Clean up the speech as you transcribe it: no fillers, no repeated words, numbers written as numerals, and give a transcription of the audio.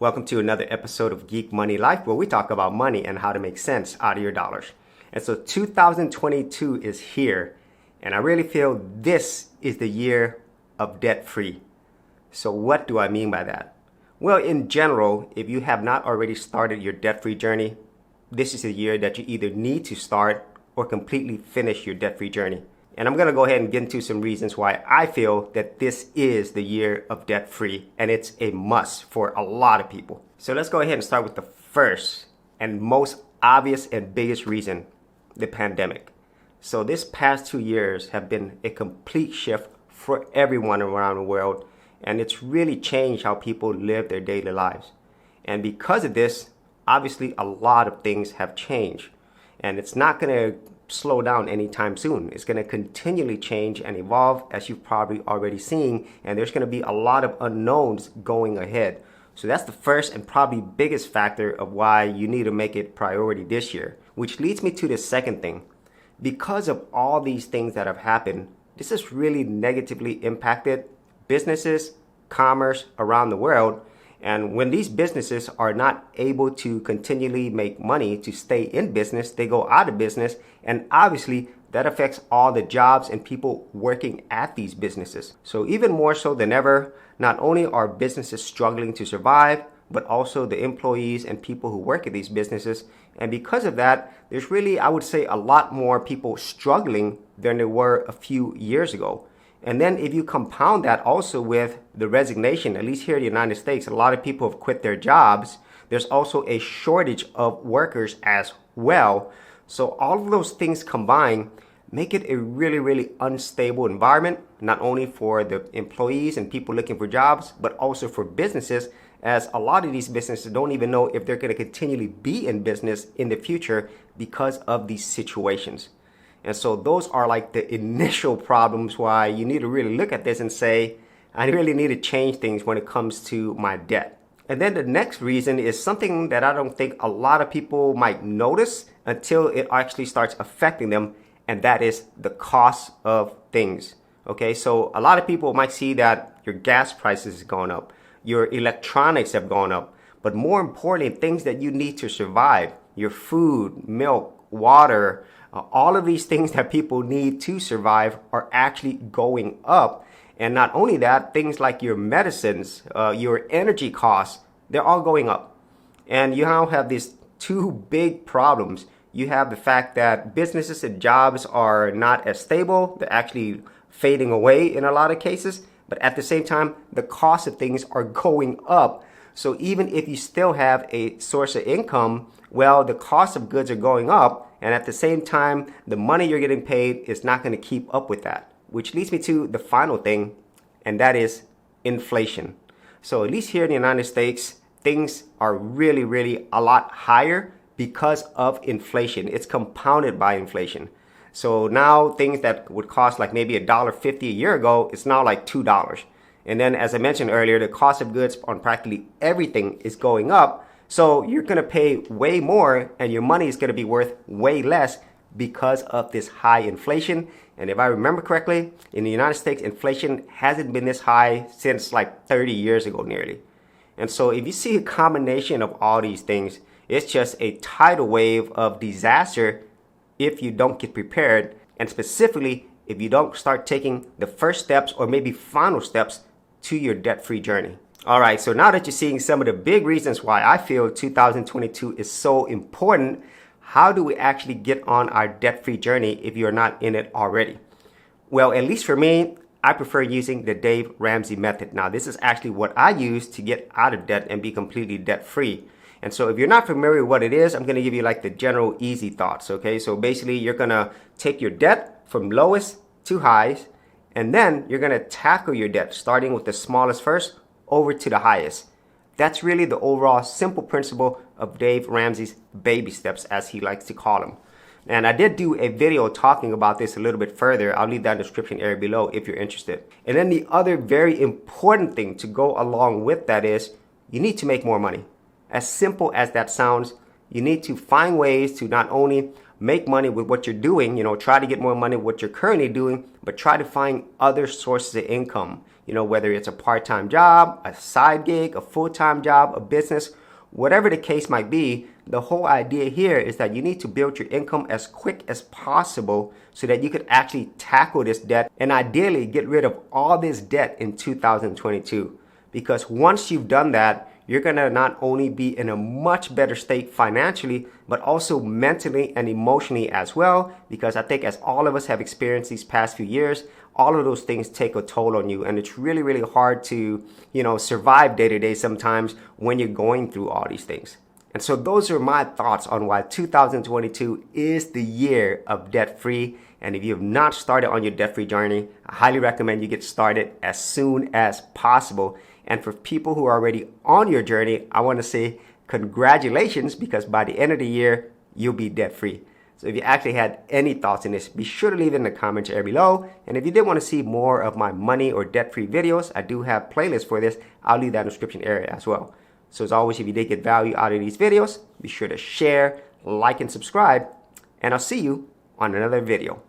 Welcome to another episode of Geek Money Life, where we talk about money and how to make sense out of your dollars. And so 2022 is here, and I really feel this is the year of debt-free. So what do I mean by that? Well, in general, if you have not already started your debt-free journey, this is the year that you either need to start or completely finish your debt-free journey. And I'm going to go ahead and get into some reasons why I feel that this is the year of debt-free, and it's a must for a lot of people. So let's go ahead and start with the first and most obvious and biggest reason, the pandemic. So this past 2 years have been a complete shift for everyone around the world, and it's really changed how people live their daily lives. And because of this, obviously a lot of things have changed, and it's not going to slow down anytime soon. It's going to continually change and evolve, as you've probably already seen, and there's going to be a lot of unknowns going ahead. So that's the first and probably biggest factor of why you need to make it priority this year, which leads me to the second thing. Because of all these things that have happened, this has really negatively impacted businesses, commerce around the world. And when these businesses are not able to continually make money to stay in business, they go out of business. And obviously that affects all the jobs and people working at these businesses. So even more so than ever, not only are businesses struggling to survive, but also the employees and people who work at these businesses. And because of that, there's really, I would say, a lot more people struggling than there were a few years ago. And then if you compound that also with the resignation, at least here in the United States, a lot of people have quit their jobs. There's also a shortage of workers as well. So all of those things combined make it a really, really unstable environment, not only for the employees and people looking for jobs, but also for businesses, as a lot of these businesses don't even know if they're going to continually be in business in the future because of these situations. And so those are like the initial problems why you need to really look at this and say, I really need to change things when it comes to my debt. And then the next reason is something that I don't think a lot of people might notice until it actually starts affecting them, and that is the cost of things. Okay, so a lot of people might see that your gas prices have gone up, your electronics have gone up, but more importantly, things that you need to survive, your food, milk, water, all of these things that people need to survive are actually going up. And not only that, things like your medicines, your energy costs, they're all going up. And you now have these two big problems. You have the fact that businesses and jobs are not as stable. They're actually fading away in a lot of cases. But at the same time, the cost of things are going up. So even if you still have a source of income, well, the cost of goods are going up. And at the same time, the money you're getting paid is not going to keep up with that. Which leads me to the final thing, and that is inflation. So at least here in the United States, things are really, really a lot higher because of inflation. It's compounded by inflation. So now things that would cost like maybe $1.50 a year ago, it's now like $2. And then as I mentioned earlier, the cost of goods on practically everything is going up. So you're going to pay way more and your money is going to be worth way less because of this high inflation. And if I remember correctly, in the United States, inflation hasn't been this high since like 30 years ago nearly. And so if you see a combination of all these things, it's just a tidal wave of disaster if you don't get prepared. And specifically, if you don't start taking the first steps or maybe final steps to your debt-free journey. All right, so now that you're seeing some of the big reasons why I feel 2022 is so important, how do we actually get on our debt-free journey if you're not in it already? Well, at least for me, I prefer using the Dave Ramsey method. Now, this is actually what I use to get out of debt and be completely debt-free. And so if you're not familiar with what it is, I'm going to give you like the general easy thoughts, okay? So basically, you're going to take your debt from lowest to highest, and then you're going to tackle your debt, starting with the smallest first, over to the highest. That's really the overall simple principle of Dave Ramsey's baby steps, as he likes to call them. And I did do a video talking about this a little bit further. I'll leave that in the description area below if you're interested. And then the other very important thing to go along with that is you need to make more money. As simple as that sounds, you need to find ways to not only make money with what you're doing, try to get more money with what you're currently doing, but try to find other sources of income. whether it's a part-time job, a side gig, a full-time job, a business, whatever the case might be. The whole idea here is that you need to build your income as quick as possible so that you could actually tackle this debt and ideally get rid of all this debt in 2022. Because once you've done that, you're going to not only be in a much better state financially, but also mentally and emotionally as well. Because I think as all of us have experienced these past few years, all of those things take a toll on you. And it's really, really hard to, survive day to day sometimes when you're going through all these things. And so those are my thoughts on why 2022 is the year of debt-free. And if you have not started on your debt-free journey, I highly recommend you get started as soon as possible. And for people who are already on your journey, I want to say congratulations, because by the end of the year, you'll be debt-free. So if you actually had any thoughts in this, be sure to leave it in the comments area below. And if you did want to see more of my money or debt-free videos, I do have playlists for this. I'll leave that in the description area as well. So as always, if you did get value out of these videos, be sure to share, like, and subscribe. And I'll see you on another video.